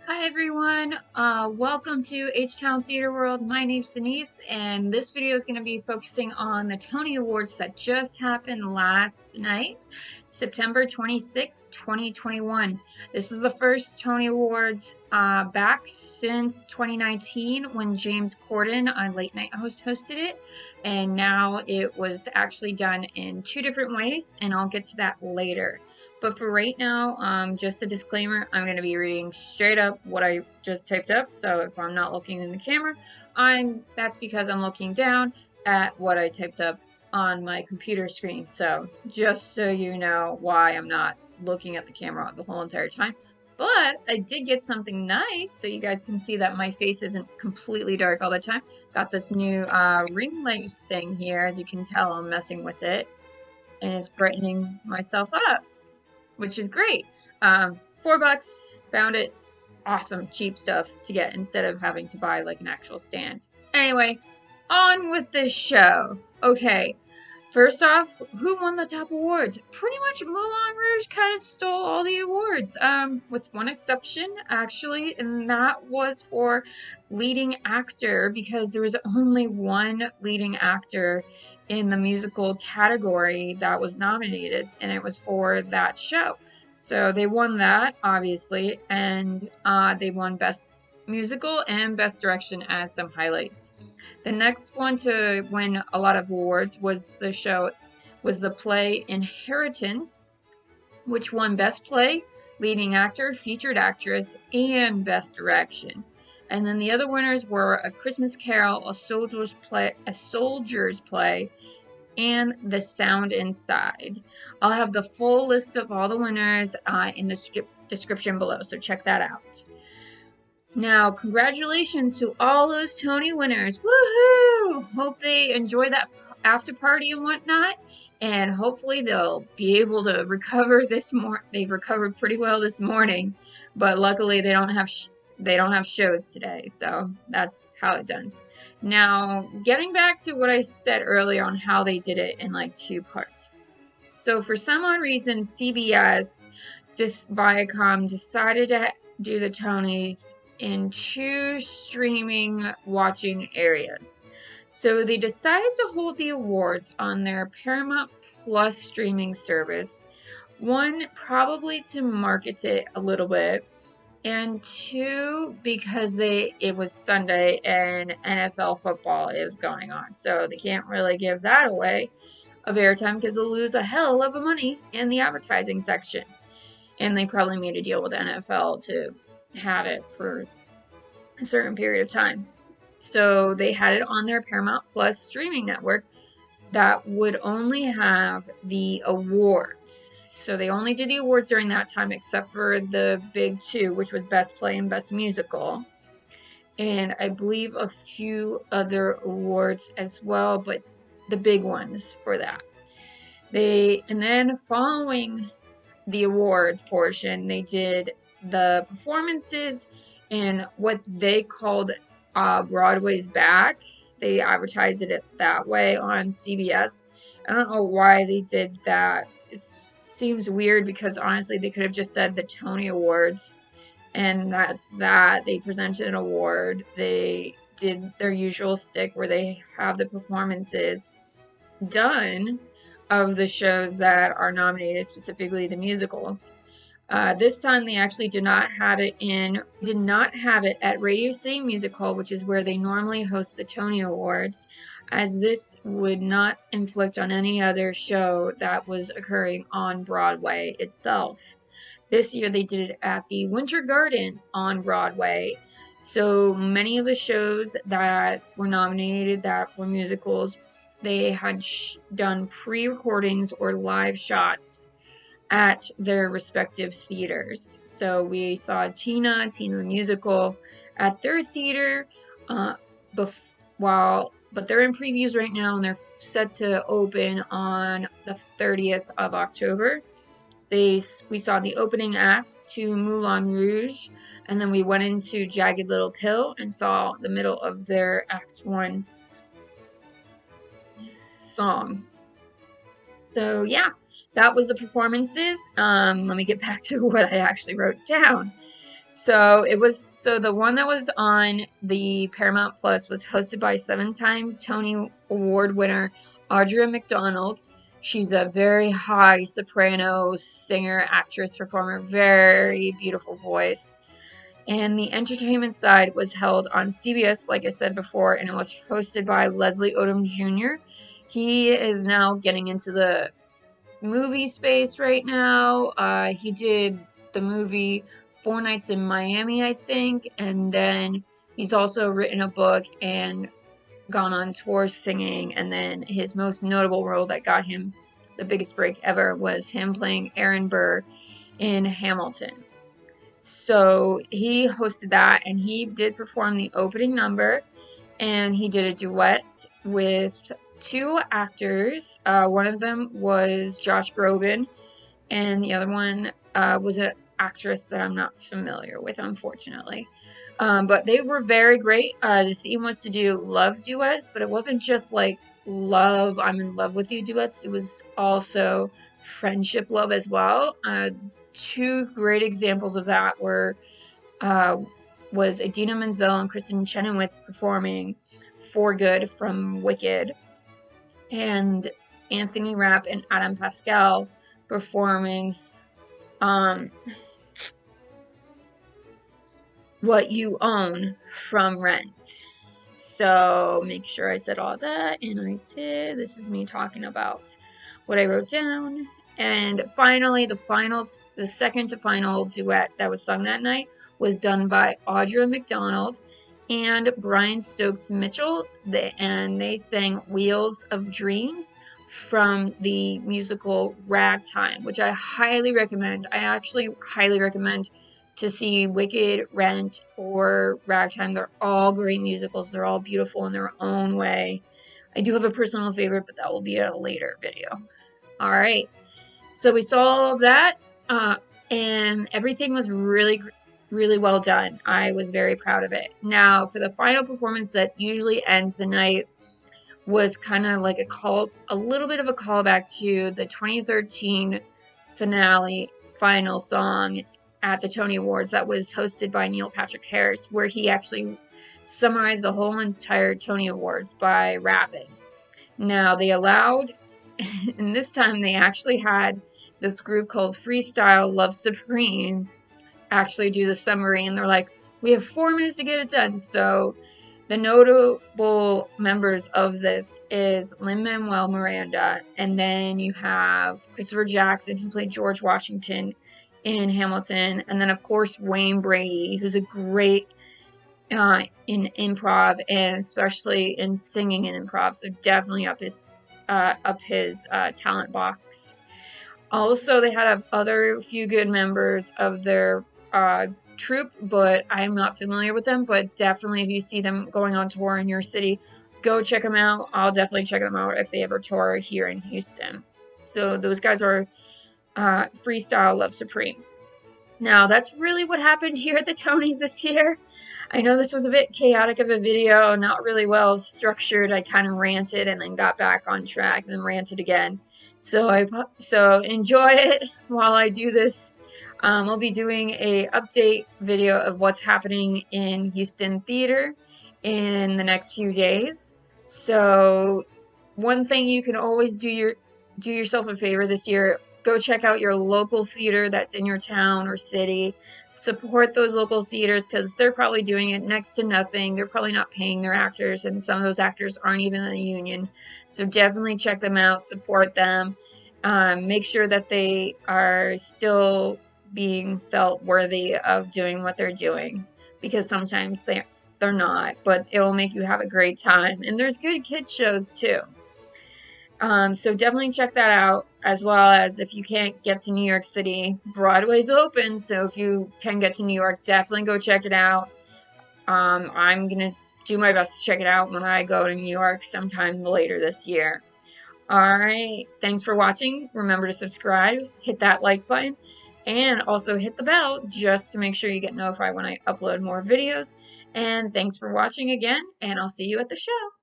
Hi everyone, welcome to H-Town Theater World. My name's Denise, and this video is going to be focusing on the Tony Awards that just happened last night, September 26, 2021. This is the first Tony Awards back since 2019 when James Corden, a late night host, hosted it, and now it was actually done in two different ways, and I'll get to that later. But for right now, just a disclaimer, I'm going to be reading straight up what I just typed up. So if I'm not looking in the camera, that's because I'm looking down at what I typed up on my computer screen. So just so you know why I'm not looking at the camera the whole entire time. But I did get something nice, so you guys can see that my face isn't completely dark all the time. Got this new ring light thing here. As you can tell, I'm messing with it, and it's brightening myself up, which is great. $4, found it. Awesome, cheap stuff to get instead of having to buy like an actual stand. Anyway, on with the show. Okay, first off, who won the top awards? Pretty much Moulin Rouge kind of stole all the awards, with one exception, actually, and that was for leading actor, because there was only one leading actor in the musical category that was nominated, and it was for that show. So they won that, obviously, and they won Best Musical and Best Direction as some highlights. The next one to win a lot of awards was the play Inheritance, which won Best Play, Leading Actor, Featured Actress, and Best Direction. And then the other winners were A Christmas Carol, A Soldier's Play, and The Sound Inside. I'll have the full list of all the winners in the description below, so check that out. Now, congratulations to all those Tony winners. Woohoo! Hope they enjoy that after party and whatnot, and hopefully they'll be able to recover this morning. They've recovered pretty well this morning, but luckily they don't have shows today, so that's how it does. Now, getting back to what I said earlier on how they did it in like two parts. So for some odd reason, CBS, Viacom decided to do the Tonys in two streaming watching areas. So they decided to hold the awards on their Paramount Plus streaming service. One, probably to market it a little bit, and two, because it was Sunday and NFL football is going on. So they can't really give that away of airtime because they'll lose a hell of a money in the advertising section. And they probably made a deal with NFL to have it for a certain period of time. So they had it on their Paramount Plus streaming network that would only have the awards. So they only did the awards during that time, except for the big two, which was Best Play and Best Musical. And I believe a few other awards as well, but the big ones for that. And then following the awards portion, they did the performances in what they called Broadways Back. They advertised it that way on CBS. I don't know why they did that. It seems weird because honestly they could have just said the Tony Awards, and that's that. They presented an award. They did their usual stick where they have the performances done of the shows that are nominated, specifically the musicals. This time they actually did not have it at Radio City Music Hall, which is where they normally host the Tony Awards, as this would not inflict on any other show that was occurring on Broadway itself. This year they did it at the Winter Garden on Broadway. So many of the shows that were nominated that were musicals, they had done pre-recordings or live shots at their respective theaters. So we saw Tina the musical at their theater, but they're in previews right now and they're set to open on the 30th of October. We saw the opening act to Moulin Rouge, and then we went into Jagged Little Pill and saw the middle of their Act 1 song. So yeah, that was the performances. Let me get back to what I actually wrote down. So the one that was on the Paramount Plus was hosted by 7-time Tony Award winner Audra McDonald. She's a very high soprano singer, actress, performer, very beautiful voice. And the entertainment side was held on CBS, like I said before, and it was hosted by Leslie Odom Jr. He is now getting into the movie space right now. He did the movie 4 Nights in Miami, I think, and then he's also written a book and gone on tour singing. And then his most notable role that got him the biggest break ever was him playing Aaron Burr in Hamilton. So he hosted that, and he did perform the opening number, and he did a duet with 2 actors. One of them was Josh Groban, and the other one was an actress that I'm not familiar with, unfortunately. But they were very great. The theme was to do love duets, but it wasn't just like love, I'm in love with you duets. It was also friendship love as well. 2 great examples of that was Idina Menzel and Kristen Chenoweth performing For Good from Wicked, and Anthony Rapp and Adam Pascal performing What You Own from Rent. So make sure I said all that, and I did. This is me talking about what I wrote down. And finally, the second to final duet that was sung that night was done by Audra McDonald and Brian Stokes Mitchell, and they sang Wheels of Dreams from the musical Ragtime, which I highly recommend. I actually highly recommend to see Wicked, Rent, or Ragtime. They're all great musicals. They're all beautiful in their own way. I do have a personal favorite, but that will be a later video. All right. So we saw all of that, and everything was really, really well done. I was very proud of it. Now, for the final performance that usually ends the night, was kind of like a little bit of a callback to the 2013 finale, final song at the Tony Awards that was hosted by Neil Patrick Harris, where he actually summarized the whole entire Tony Awards by rapping. Now, they allowed, and this time they actually had this group called Freestyle Love Supreme actually do the summary, and they're like, we have 4 minutes to get it done. So the notable members of this is Lin-Manuel Miranda, and then you have Christopher Jackson, who played George Washington in Hamilton, and then of course Wayne Brady, who's a great in improv, and especially in singing and improv, so definitely up his talent box. Also, they had other few good members of their troupe, but I'm not familiar with them. But definitely, if you see them going on tour in your city, go check them out. I'll definitely check them out if they ever tour here in Houston. So those guys are Freestyle Love Supreme. Now, that's really what happened here at the Tonys this year. I know this was a bit chaotic of a video, not really well structured. I kind of ranted and then got back on track and then ranted again. So enjoy it while I do this. I'll be doing a update video of what's happening in Houston theater in the next few days. So one thing you can always do yourself a favor this year, go check out your local theater that's in your town or city. Support those local theaters because they're probably doing it next to nothing. They're probably not paying their actors, and some of those actors aren't even in the union. So definitely check them out, support them. Make sure that they are still being felt worthy of doing what they're doing, because sometimes they're not, but it will make you have a great time. And there's good kids shows too. So definitely check that out, as well as if you can't get to New York City, Broadway's open. So if you can get to New York, definitely go check it out. I'm going to do my best to check it out when I go to New York sometime later this year. All right. Thanks for watching. Remember to subscribe, hit that like button, and also hit the bell just to make sure you get notified when I upload more videos. And thanks for watching again, and I'll see you at the show.